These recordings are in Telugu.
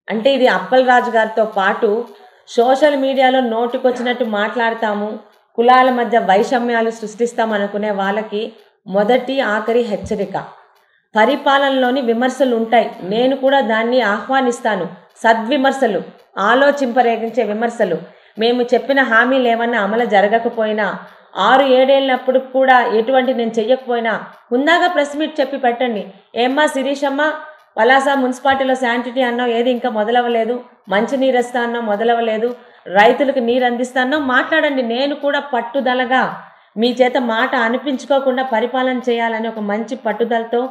అంటే ఇది అప్పలరాజు గారితో పాటు సోషల్ మీడియాలో నోటికొచ్చినట్టు మాట్లాడతాము, కులాల మధ్య వైషమ్యాలు సృష్టిస్తాం అనుకునే వాళ్ళకి మొదటి ఆఖరి హెచ్చరిక. పరిపాలనలోని విమర్శలు ఉంటాయి, నేను కూడా దాన్ని ఆహ్వానిస్తాను. సద్విమర్శలు, ఆలోచింపరేగించే విమర్శలు. మేము చెప్పిన హామీలు ఏమన్నా అమలు జరగకపోయినా, 6-7 ఏళ్ళప్పుడు కూడా ఎటువంటి నేను చెయ్యకపోయినా హుందాగా ప్రెస్ మీట్ చెప్పి పెట్టండి. ఏమ్మా శిరీషమ్మ, పలాస మున్సిపాలిటీలో శానిటరీ అన్నావు, ఏది ఇంకా మొదలవ్వలేదు. మంచినీరు ఇస్తా అన్నావు, మొదలవ్వలేదు. రైతులకు నీరు అందిస్తానో మాట్లాడండి. నేను కూడా పట్టుదలగా మీ చేత మాట అనిపించుకోకుండా పరిపాలన చేయాలని ఒక మంచి పట్టుదలతో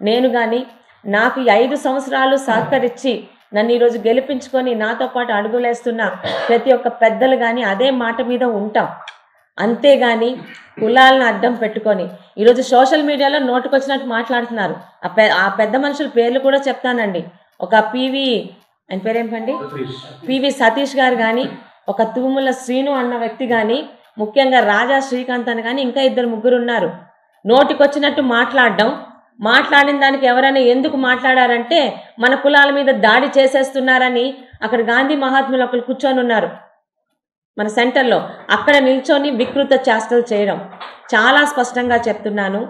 నేను కానీ, నాకు ఈ 5 సంవత్సరాలు సహకరించి నన్ను ఈరోజు గెలిపించుకొని నాతో పాటు అడుగులేస్తున్న ప్రతి ఒక్క పెద్దలు కానీ అదే మాట మీద ఉంటాం. అంతేగాని కులాలను అడ్డం పెట్టుకొని ఈరోజు సోషల్ మీడియాలో నోటుకొచ్చినట్టు మాట్లాడుతున్నారు. ఆ పెద్ద మనుషుల పేర్లు కూడా చెప్తానండి. ఒక ఆయన పేరేంటండి, పివి సతీష్ గారు కానీ, ఒక తూముల శ్రీను అన్న వ్యక్తి కానీ, ముఖ్యంగా రాజా శ్రీకాంత్ అని కానీ ఇంకా 2-3 ఉన్నారు. నోటికొచ్చినట్టు మాట్లాడిన దానికి ఎవరైనా ఎందుకు మాట్లాడారంటే మన కులాల మీద దాడి చేసేస్తున్నారని అక్కడ గాంధీ మహాత్ములు ఒకరు కూర్చొని ఉన్నారు మన సెంటర్లో. అక్కడ నిల్చొని వికృత చేష్టలు చేయడం. చాలా స్పష్టంగా చెప్తున్నాను,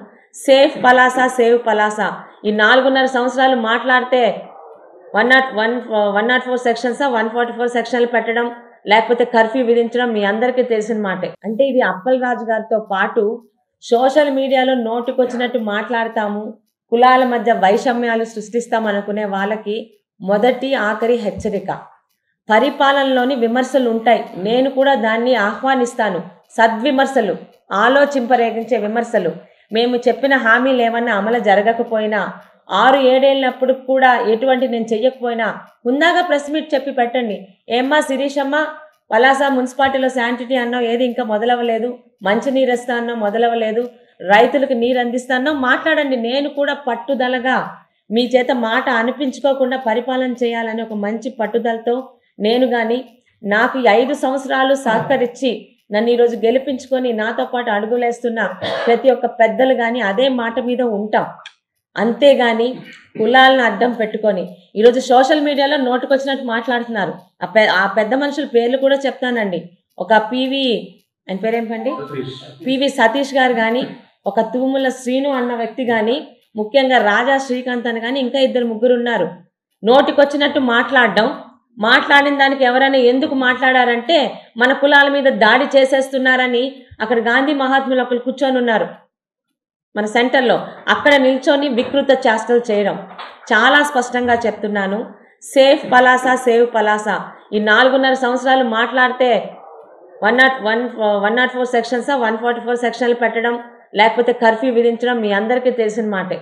సేఫ్ పలాస, సేవ్ పలాస. ఈ 4.5 సంవత్సరాలు మాట్లాడితే 104 సెక్షన్స్, 144 సెక్షన్లు పెట్టడం, లేకపోతే కర్ఫ్యూ విధించడం మీ అందరికీ తెలిసిన మాటే. అంటే ఇది అప్పలరాజు గారితో పాటు సోషల్ మీడియాలో నోటికొచ్చినట్టు మాట్లాడతాము, కులాల మధ్య వైషమ్యాలు సృష్టిస్తాం అనుకునే వాళ్ళకి మొదటి ఆఖరి హెచ్చరిక. పరిపాలనలోని విమర్శలు ఉంటాయి, నేను కూడా దాన్ని ఆహ్వానిస్తాను. సద్విమర్శలు, ఆలోచింపరేగించే విమర్శలు. మేము చెప్పిన హామీలు ఏమన్నా అమలు జరగకపోయినా, 6-7 ఏళ్ళప్పుడు కూడా ఎటువంటి నేను చెయ్యకపోయినా హుందాగా ప్రెస్ మీట్ చెప్పి పెట్టండి. ఏమ్మా శిరీషమ్మ, పలాస మున్సిపాలిటీలో శానిటరీ అన్నావు, ఏది ఇంకా మొదలవ్వలేదు. మంచినీరు ఇస్తా అన్నావు, మొదలవ్వలేదు. రైతులకు నీరు అందిస్తానో మాట్లాడండి. నేను కూడా పట్టుదలగా మీ చేత మాట అనిపించుకోకుండా పరిపాలన చేయాలని ఒక మంచి పట్టుదలతో నేను కానీ, నాకు ఈ 5 సంవత్సరాలు సహకరించి నన్ను ఈరోజు గెలిపించుకొని నాతో పాటు అడుగులేస్తున్న ప్రతి ఒక్క పెద్దలు కానీ అదే మాట మీద ఉంటాం. అంతేగాని కులాలను అడ్డం పెట్టుకొని ఈరోజు సోషల్ మీడియాలో నోటుకొచ్చినట్టు మాట్లాడుతున్నారు. ఆ పెద్ద మనుషుల పేర్లు కూడా చెప్తానండి. ఒక ఆయన పేరేంటండి, పివి సతీష్ గారు కానీ, ఒక తూముల శ్రీను అన్న వ్యక్తి కానీ, ముఖ్యంగా రాజా శ్రీకాంత్ అని కానీ ఇంకా 2-3 ఉన్నారు. నోటికొచ్చినట్టు మాట్లాడిన దానికి ఎవరైనా ఎందుకు మాట్లాడారంటే మన కులాల మీద దాడి చేసేస్తున్నారని అక్కడ గాంధీ మహాత్ములు ఒకరు కూర్చొని ఉన్నారు మన సెంటర్లో. అక్కడ నిల్చొని వికృత చేష్టలు చేయడం. చాలా స్పష్టంగా చెప్తున్నాను, సేఫ్ పలాస, సేవ్ పలాస. ఈ 4.5 సంవత్సరాలు మాట్లాడితే 104 సెక్షన్స్, 144 సెక్షన్లు పెట్టడం, లేకపోతే కర్ఫ్యూ విధించడం మీ అందరికీ తెలిసిన మాటే.